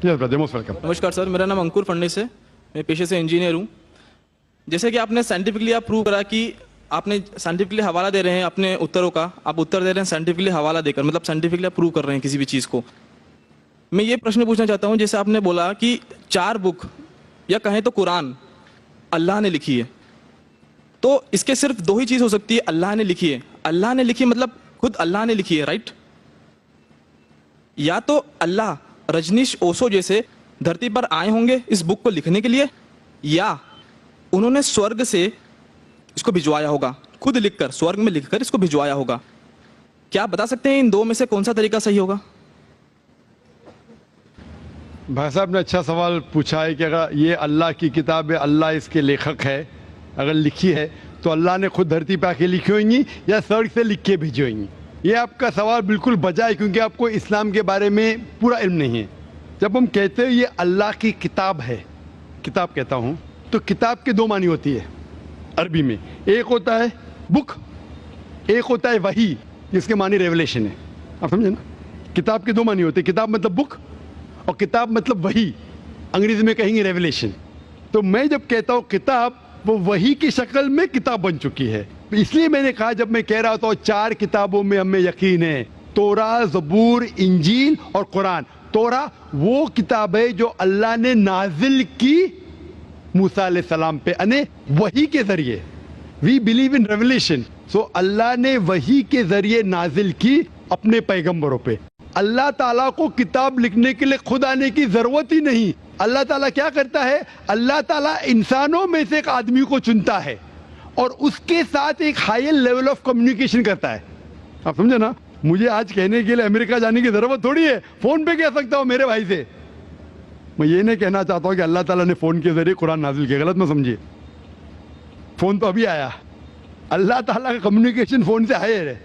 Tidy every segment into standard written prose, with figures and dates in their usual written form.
Yes, brother, most welcome. नमस्कार sir, मेरा नाम अंकुर फडणवीस है, मैं पेशे से इंजीनियर हूँ। जैसे कि आपने साइंटिफिकली आप प्रूव करा कि आपने साइंटिफिकली हवाला दे रहे हैं अपने उत्तरों का, आप उत्तर दे रहे हैं साइंटिफिकली हवाला देकर, मतलब साइंटिफिकली आप प्रूव कर रहे हैं किसी भी चीज़ को। मैं ये प्रश्न पूछना चाहता हूँ, जैसे आपने बोला कि 4 बुक या कहें तो कुरान अल्लाह ने लिखी है, तो इसके सिर्फ 2 ही चीज़ हो सकती है, अल्लाह ने लिखी है। अल्लाह ने लिखी मतलब खुद अल्लाह ने लिखी है, राइट? या तो अल्लाह रजनीश ओशो जैसे धरती पर आए होंगे इस बुक को लिखने के लिए, या उन्होंने स्वर्ग से इसको भिजवाया होगा, खुद लिखकर स्वर्ग में लिखकर इसको भिजवाया होगा। क्या आप बता सकते हैं इन 2 में से कौन सा तरीका सही होगा? भाई साहब ने अच्छा सवाल पूछा है कि अगर ये अल्लाह की किताब है, अल्लाह इसके लेखक है, अगर लिखी है तो अल्लाह ने खुद धरती पे आके लिखी होंगी या स्वर्ग से लिख के भेजी होंगी। ये आपका सवाल बिल्कुल बजा है, क्योंकि आपको इस्लाम के बारे में पूरा इल्म नहीं है। जब हम कहते हैं ये अल्लाह की किताब है, किताब कहता हूँ, तो किताब के 2 मानी होती है अरबी में। एक होता है बुक, एक होता है वही, जिसके मानी रेवलेशन है। आप समझे ना? किताब के 2 मानी होते हैं, किताब मतलब बुक और किताब मतलब वही, अंग्रेजी में कहेंगे रेवलेशन। तो मैं जब कहता हूँ किताब, वो वही की शक्ल में किताब बन चुकी है। इसलिए मैंने कहा, जब मैं कह रहा था 4 किताबों में हमें यकीन है, तोरा, ज़बूर, इंजील और कुरान। तोरा वो किताब है जो अल्लाह ने नाजिल की मूसा अलैहि सलाम पे, यानी वही के जरिए। वी बिलीव इन रेवलेशन, सो अल्लाह ने वही के जरिए नाजिल की अपने पैगंबरों पे। अल्लाह ताला को किताब लिखने के लिए खुद आने की जरूरत ही नहीं। अल्लाह ताला क्या करता है? अल्लाह ताला इंसानों में से एक आदमी को चुनता है और उसके साथ एक हायर लेवल ऑफ कम्युनिकेशन करता है। आप समझे ना? मुझे आज कहने के लिए अमेरिका जाने की जरूरत थोड़ी है, फोन पे कह सकता हूँ मेरे भाई से। मैं ये नहीं कहना चाहता हूँ कि अल्लाह ताला ने फोन के जरिए कुरान नाजिल किया, गलत मत समझिए। फोन तो अभी आया, अल्लाह ताला का कम्युनिकेशन फोन से हायर है।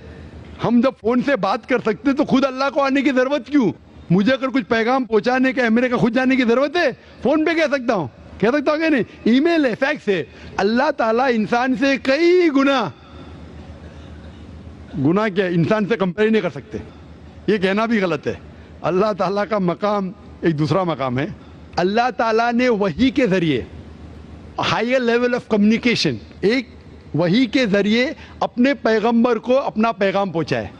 हम जब फोन से बात कर सकते तो खुद अल्लाह को आने की जरूरत क्यों? मुझे अगर कुछ पैगाम पहुंचाने का अमेरिका खुद जाने की जरूरत है? फोन पे कह सकता हूँ कि नहीं? ईमेल है, फैक्स है। अल्लाह ताला इंसान से कई गुना क्या, इंसान से कंपेयर नहीं कर सकते, ये कहना भी गलत है। अल्लाह ताला का मकाम एक दूसरा मकाम है। अल्लाह ताला ने वही के जरिए हायर लेवल ऑफ कम्युनिकेशन, एक वही के जरिए अपने पैगंबर को अपना पैगाम पहुंचाए।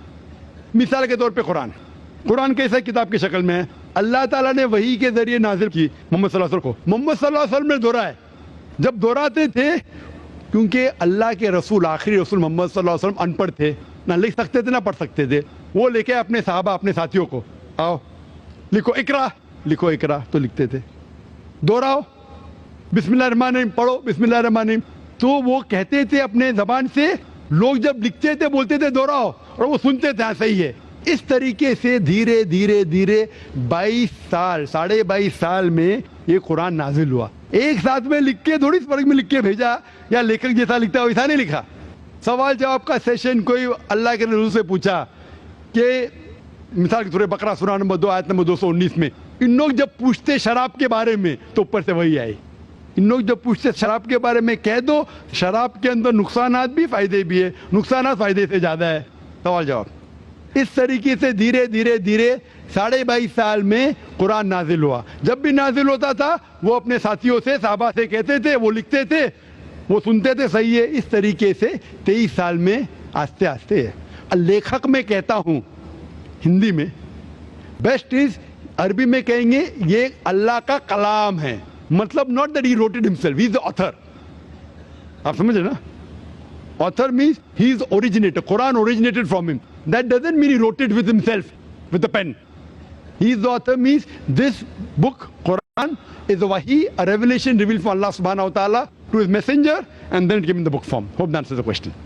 मिसाल के तौर पे कुरान कैसा किताब की शक्ल में है? अल्लाह ताला ने वही के जरिए नाजिल की मोहम्मद सल्लल्लाहु अलैहि वसल्लम को। मोहम्मद सल्लल्लाहु अलैहि वसल्लम ने दोहरा है, जब दोहराते थे, क्योंकि अल्लाह के रसूल, आखिरी रसूल मोहम्मद सल्लल्लाहु अलैहि वसल्लम अनपढ़ थे, ना लिख सकते थे ना पढ़ सकते थे। वो लेके अपने साहबा, अपने साथियों को, आओ लिखो इकरा, लिखो इकरा, तो लिखते थे। दोहराओ, बिस्मिल्लाह रहमान रहीम पढ़ो, बिस्मिल्लाह रहमान रहीम, तो वो कहते थे अपने जबान से। लोग जब लिखते थे बोलते थे दोहराओ, और वो सुनते थे हाँ सही है। इस तरीके से धीरे धीरे धीरे 22 साल, 22.5 साल में ये कुरान नाजिल हुआ। एक साथ में लिख के थोड़ी स्वर्ग में लिख के भेजा, या लेखक जैसा लिखता है वैसा नहीं लिखा। सवाल जवाब का सेशन कोई अल्लाह के रसूल से पूछा कि मिसाल के सूरह बकरा सूरा नंबर 2 आयत नंबर 219 में, इन लोग जब पूछते शराब के बारे में तो ऊपर से वही आई। इन लोग जब पूछते शराब के बारे में, कह दो शराब के अंदर नुकसानात भी फायदे भी है, नुकसानात फायदे से ज्यादा है। सवाल जवाब इस तरीके से धीरे धीरे धीरे 22.5 साल में कुरान नाजिल हुआ। जब भी नाजिल होता था वो अपने साथियों से, साहबा से कहते थे, वो लिखते थे, वो सुनते थे, सही है। इस तरीके से 23 साल में आस्ते आस्ते है। लेखक में कहता हूँ हिंदी में, बेस्ट इज, अरबी में कहेंगे ये अल्लाह का कलाम है, मतलब not that he wrote it himself, he is the author. आप समझे ना? Author means he is originator, Quran originated from him. That doesn't mean he wrote it with himself, with the pen. He is the author, means this book, Quran, is a wahi, a revelation revealed from Allah subhanahu wa ta'ala to his messenger, and then it came in the book form. Hope that answers the question.